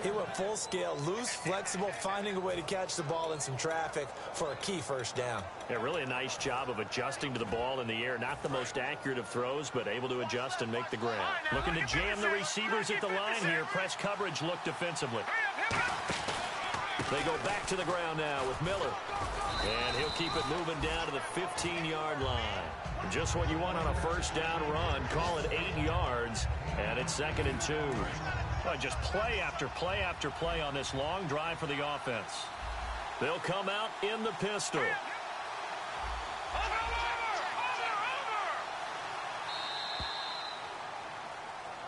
He went full scale, loose, flexible, finding a way to catch the ball in some traffic for a key first down. Yeah, really a nice job of adjusting to the ball in the air. Not the most accurate of throws, but able to adjust and make the grab. Looking to jam the receivers at the line here. Press coverage look defensively. They go back to the ground now with Miller. And he'll keep it moving down to the 15-yard line. Just what you want on a first down run. Call it 8 yards, and it's 2nd and 2. Just play after play after play on this long drive for the offense. They'll come out in the pistol.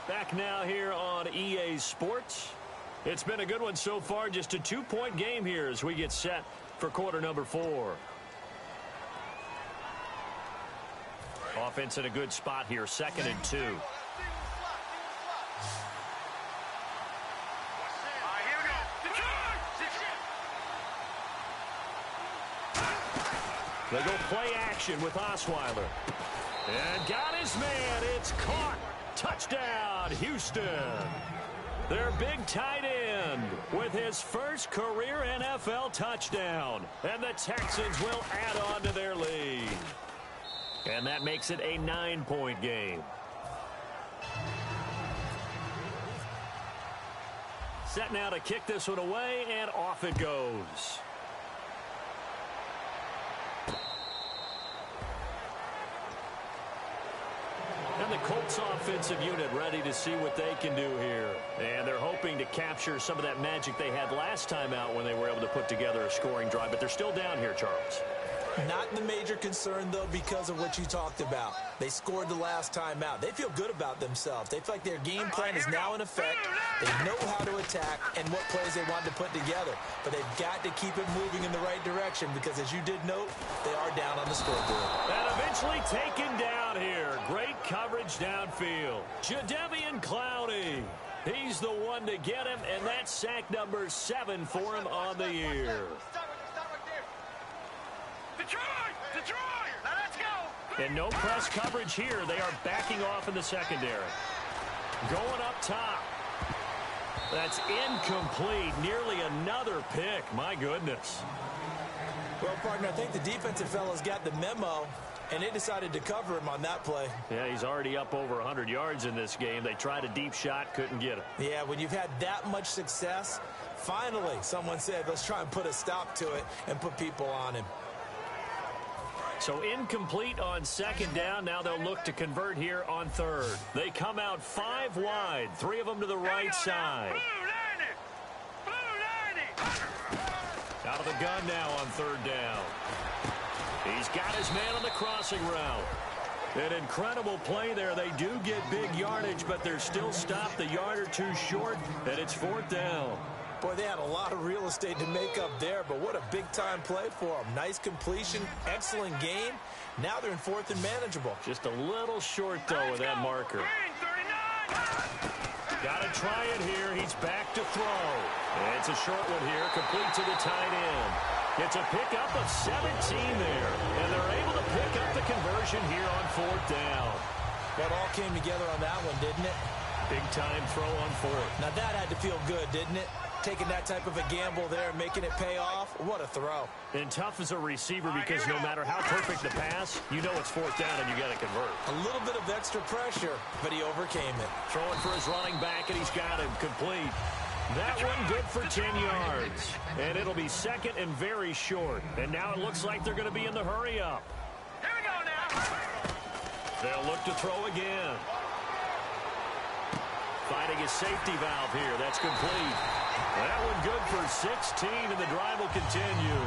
Back now here on EA Sports. It's been a good one so far. Just a 2-point game here as we get set for quarter number 4. Offense in a good spot here, 2nd and 2. They go play action with Osweiler. And got his man. It's caught. Touchdown, Houston. Their big tight end with his first career NFL touchdown. And the Texans will add on to their lead. And that makes it a 9-point game. Set now to kick this one away, and off it goes. And the Colts offensive unit ready to see what they can do here. And they're hoping to capture some of that magic they had last time out when they were able to put together a scoring drive. But they're still down here, Charles. Not the major concern, though, because of what you talked about. They scored the last time out. They feel good about themselves. They feel like their game plan is now in effect. They know how to attack and what plays they want to put together. But they've got to keep it moving in the right direction because, as you did note, they are down on the scoreboard. And eventually taken down here. Great coverage downfield. Jadeveon Clowney. He's the one to get him, and that's sack number 7 for him on the year. Detroit! Now let's go! And no press coverage here. They are backing off in the secondary. Going up top. That's incomplete. Nearly another pick. My goodness. Well, partner, I think the defensive fellas got the memo, and they decided to cover him on that play. Yeah, he's already up over 100 yards in this game. They tried a deep shot, couldn't get him. Yeah, when you've had that much success, finally someone said, let's try and put a stop to it and put people on him. So incomplete on second down. Now they'll look to convert here on third. They come out 5 wide, 3 of them to the right side. Out of the gun now on third down. He's got his man on the crossing route. An incredible play there. They do get big yardage, but they're still stopped a yard or two short, and it's 4th down. Boy, they had a lot of real estate to make up there, but what a big-time play for them. Nice completion, excellent gain. Now they're in 4th and manageable. Just a little short, though, with that marker. Got to try it here. He's back to throw. And it's a short one here, complete to the tight end. It's a pickup of 17 there, and they're able to pick up the conversion here on 4th down. That all came together on that one, didn't it? Big-time throw on 4th. Now that had to feel good, didn't it? Taking that type of a gamble there and making it pay off. What a throw. And tough as a receiver because no matter how perfect the pass, you know it's 4th down and you got to convert. A little bit of extra pressure, but he overcame it. Throwing for his running back, and he's got him complete. That one good for 10 yards. And it'll be 2nd and very short. And now it looks like they're going to be in the hurry up. Here we go now. They'll look to throw again. Finding his safety valve here. That's complete. That one good for 16, and the drive will continue.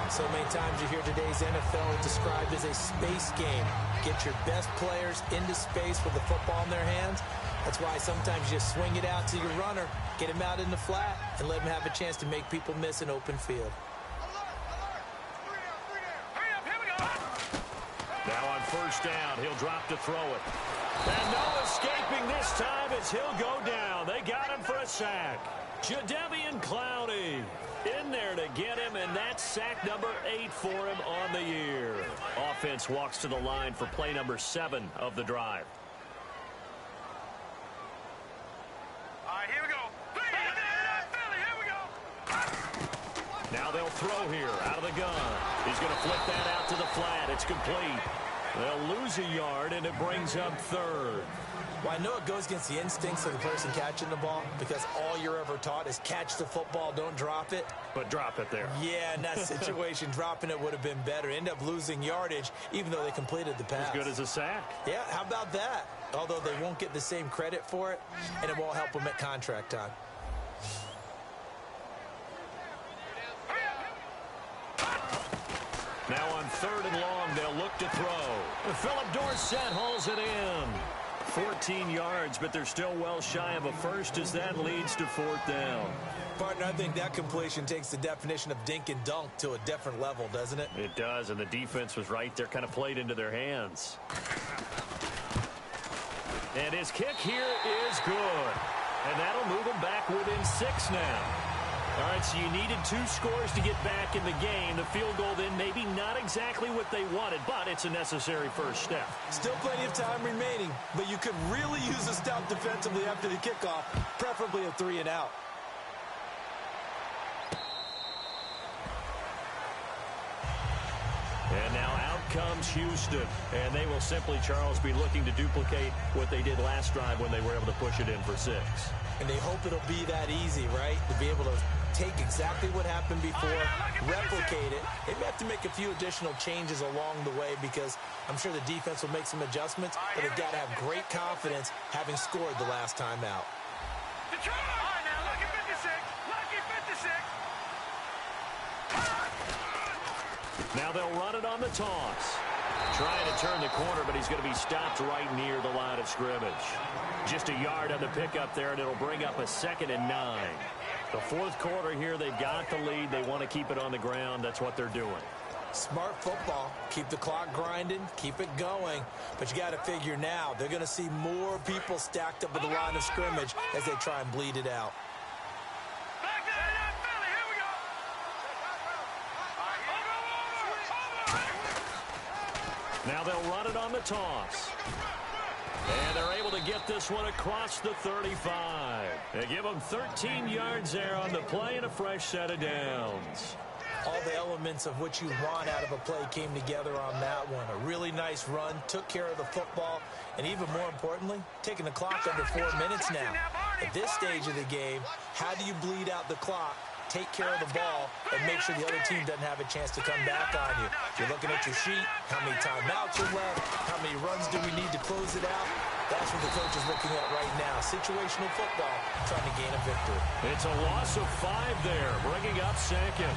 So many times you hear today's NFL described as a space game. Get your best players into space with the football in their hands. That's why sometimes you just swing it out to your runner, get him out in the flat, and let him have a chance to make people miss an open field. Now on 1st down, he'll drop to throw it. And no escaping this time as he'll go down. They got him for a sack. Jadeveon Clowney in there to get him, and that's sack number 8 for him on the year. Offense walks to the line for play number 7 of the drive. All right, here we go. Here we go. Now they'll throw here out of the gun. He's going to flip that out to the flat. It's complete. They'll lose a yard, and it brings up 3rd. Well, I know it goes against the instincts of the person catching the ball because all you're ever taught is catch the football, don't drop it. But drop it there. Yeah, in that situation, dropping it would have been better. End up losing yardage, even though they completed the pass. As good as a sack. Yeah, how about that? Although they won't get the same credit for it, and it won't help them at contract time. Now on 3rd and long, they'll look to throw. Philip Dorsett hauls it in. 14 yards, but they're still well shy of a first as that leads to 4th down. Partner, I think that completion takes the definition of dink and dunk to a different level, doesn't it? It does, and the defense was right there, kind of played into their hands. And his kick here is good. And that'll move him back within 6 now. All right, so you needed 2 scores to get back in the game. The field goal then maybe not exactly what they wanted, but it's a necessary first step. Still plenty of time remaining, but you could really use a stop defensively after the kickoff, preferably a 3-and-out. And now out comes Houston, and they will simply, Charles, be looking to duplicate what they did last drive when they were able to push it in for 6. And they hope it'll be that easy, right? To be able to take exactly what happened before, replicate it. They may have to make a few additional changes along the way because I'm sure the defense will make some adjustments, but they've got to have great confidence having scored the last time out. Now they'll run it on the toss. Trying to turn the corner, but he's going to be stopped right near the line of scrimmage. Just a yard on the pickup there, and it'll bring up a 2nd and 9. The 4th quarter here, they've got the lead. They want to keep it on the ground. That's what they're doing. Smart football. Keep the clock grinding. Keep it going. But you got to figure now, they're going to see more people stacked up at the line of scrimmage as they try and bleed it out. Now they'll run it on the toss. And they're able to get this one across the 35. They give them 13 yards there on the play and a fresh set of downs. All the elements of what you want out of a play came together on that one. A really nice run, took care of the football, and even more importantly, taking the clock under 4 minutes now. At this stage of the game, how do you bleed out the clock, take care of the ball, and make sure the other team doesn't have a chance to come back on you? You're looking at your sheet, how many timeouts are left, how many runs do we need to close it out? That's what the coach is looking at right now. Situational football, trying to gain a victory. It's a loss of 5 there, bringing up 2nd.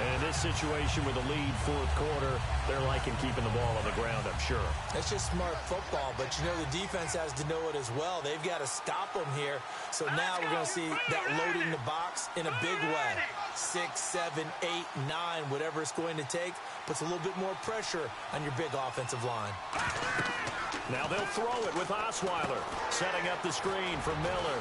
And in this situation with a lead 4th quarter, they're liking keeping the ball on the ground, I'm sure. That's just smart football, but you know the defense has to know it as well. They've got to stop them here. So now we're going to see that loading the box in a big way. 6, 7, 8, 9, whatever it's going to take, puts a little bit more pressure on your big offensive line. Now they'll throw it with Osweiler, setting up the screen for Miller.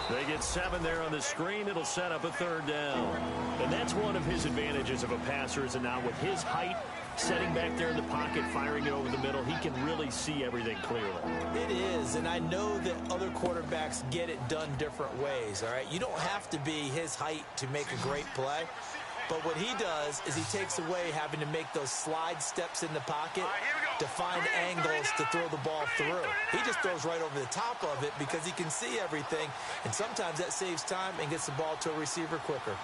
They get 7 there on the screen. It'll set up a 3rd down. And that's one of his advantages of a passer, is that now with his height, setting back there in the pocket, firing it over the middle, he can really see everything clearly. It is, and I know that other quarterbacks get it done different ways, all right? You don't have to be his height to make a great play. But what he does is he takes away having to make those slide steps in the pocket to find angles to throw the ball through. He just throws right over the top of it because he can see everything, and sometimes that saves time and gets the ball to a receiver quicker.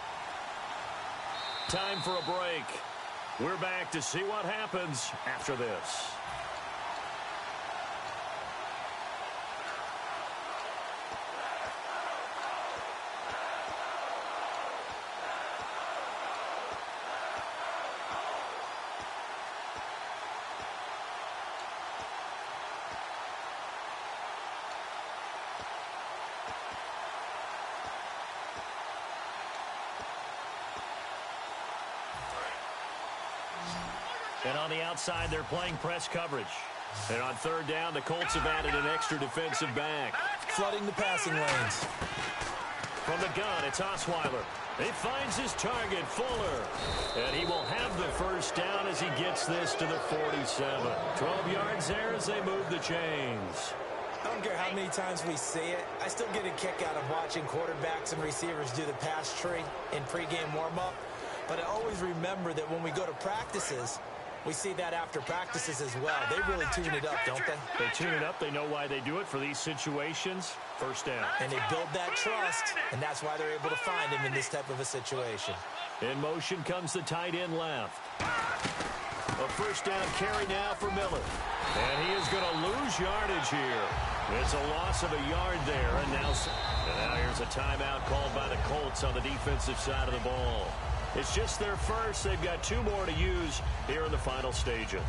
Time for a break. We're back to see what happens after this. And on the outside, they're playing press coverage. And on 3rd down, the Colts have added an extra defensive back. Flooding the passing lanes. From the gun, it's Osweiler. He finds his target, Fuller. And he will have the 1st down as he gets this to the 47. 12 yards there as they move the chains. I don't care how many times we see it. I still get a kick out of watching quarterbacks and receivers do the pass tree in pregame warm-up. But I always remember that when we go to practices, we see that after practices as well. They really tune it up, don't they? They tune it up. They know why they do it for these situations. 1st down. And they build that trust, and that's why they're able to find him in this type of a situation. In motion comes the tight end left. A 1st down carry now for Miller. And he is going to lose yardage here. It's a loss of a yard there. And now here's a timeout called by the Colts on the defensive side of the ball. It's just their first. They've got 2 more to use here in the final stages.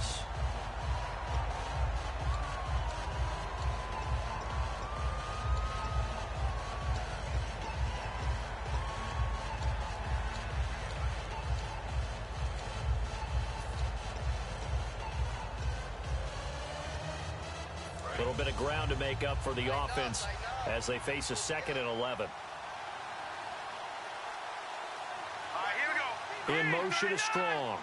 A little bit of ground to make up for the offense as they face a 2nd and 11. In motion is Strong.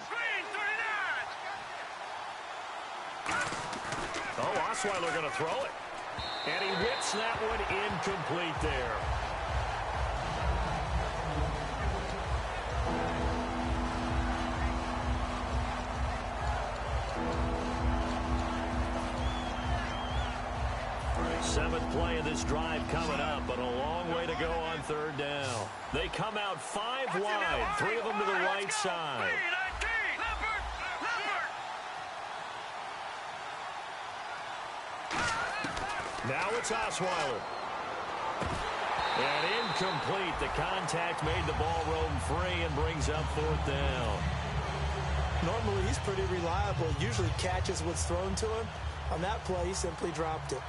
Oh, Osweiler going to throw it. And he whips that one incomplete there. Seventh play of this drive coming up, but a long way to go on third down. They come out 5 wide, 3 of them to the right side. Now it's Osweiler. And incomplete. The contact made the ball roam free and brings up 4th down. Normally, he's pretty reliable. Usually catches what's thrown to him. On that play, he simply dropped it.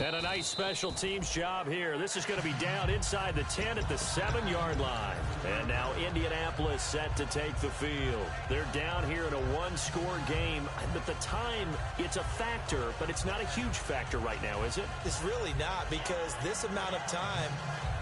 And a nice special teams job here. This is going to be down inside the 10 at the 7-yard line. And now Indianapolis set to take the field. They're down here in a 1-score game. At the time, it's a factor, but it's not a huge factor right now, is it? It's really not, because this amount of time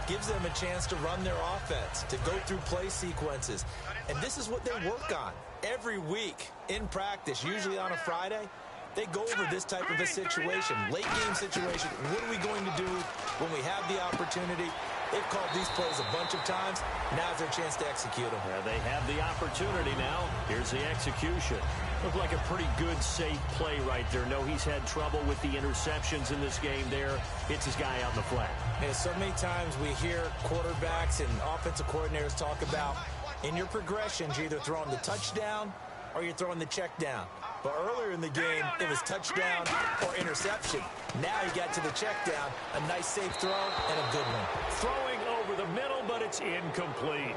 gives them a chance to run their offense, to go through play sequences. And this is what they work on every week in practice, usually on a Friday. They go over this type of a situation, late-game situation. What are we going to do when we have the opportunity? They've called these plays a bunch of times. Now's their chance to execute them. Yeah, they have the opportunity now. Here's the execution. Looked like a pretty good, safe play right there. No, he's had trouble with the interceptions in this game there. Hits his guy out in the flat. Yeah, so many times we hear quarterbacks and offensive coordinators talk about, in your progressions, you're either throwing the touchdown or you're throwing the check down. But earlier in the game, it was touchdown or interception. Now you got to the check down, a nice safe throw, and a good one. Throwing over the middle, but it's incomplete.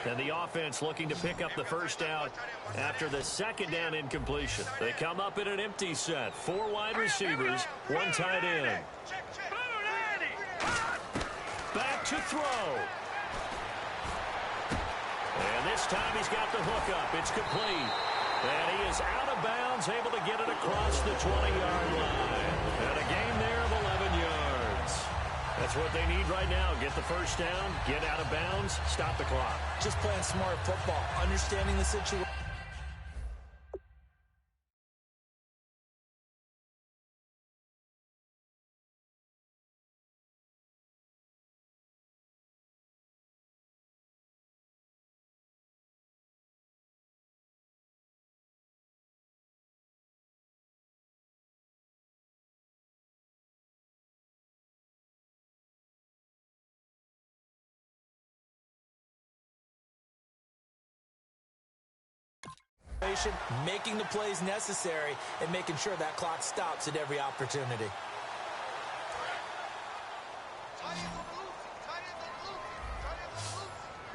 And the offense looking to pick up the first down after the second down incompletion. They come up in an empty set. 4 wide receivers, 1 tight end. Back to throw. And this time he's got the hook up. It's complete. And he is out of bounds, able to get it across the 20-yard line. And a gain there of 11 yards. That's what they need right now. Get the first down, get out of bounds, stop the clock. Just playing smart football, understanding the situation. Making the plays necessary and making sure that clock stops at every opportunity.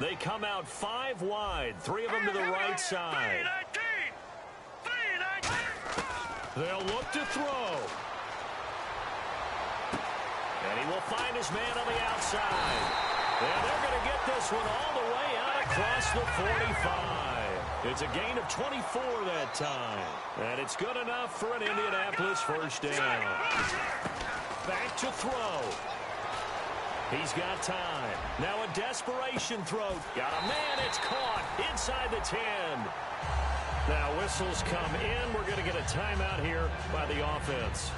They come out 5 wide, 3 of them to the right side. They'll look to throw. And he will find his man on the outside. And they're going to get this one all the way out across the 45. It's a gain of 24 that time. And it's good enough for an Indianapolis first down. Back to throw. He's got time. Now a desperation throw. Got a man. It's caught inside the 10. Now whistles come in. We're going to get a timeout here by the offense.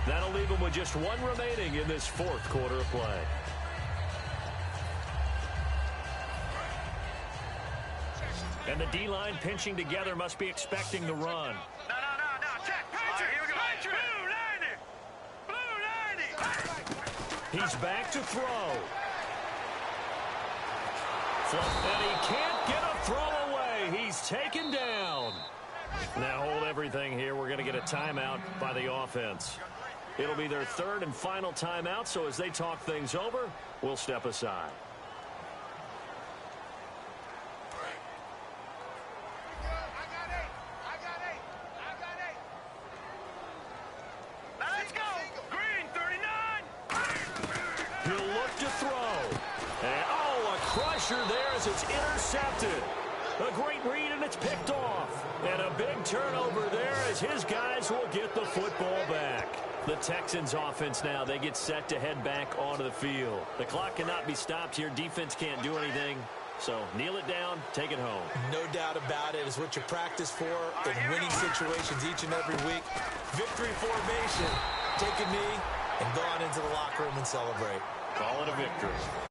That'll leave them with just 1 remaining in this 4th quarter of play. And the D-line pinching together must be expecting the run. No. Check. Patrick. Here we go. Patrick. Blue 90. He's back to throw. And he can't get a throw away. He's taken down. Now hold everything here. We're going to get a timeout by the offense. It'll be their 3rd and final timeout, so as they talk things over, we'll step aside. to throw. And, oh, a crusher there as it's intercepted. A great read, and it's picked off. And a big turnover there as his guys will get the football back. The Texans offense now, they get set to head back onto the field. The clock cannot be stopped here. Defense can't do anything. So kneel it down, take it home. No doubt about it. It's what you practice for in winning situations each and every week. Victory formation. Take a knee and go on into the locker room and celebrate. Call it a victory.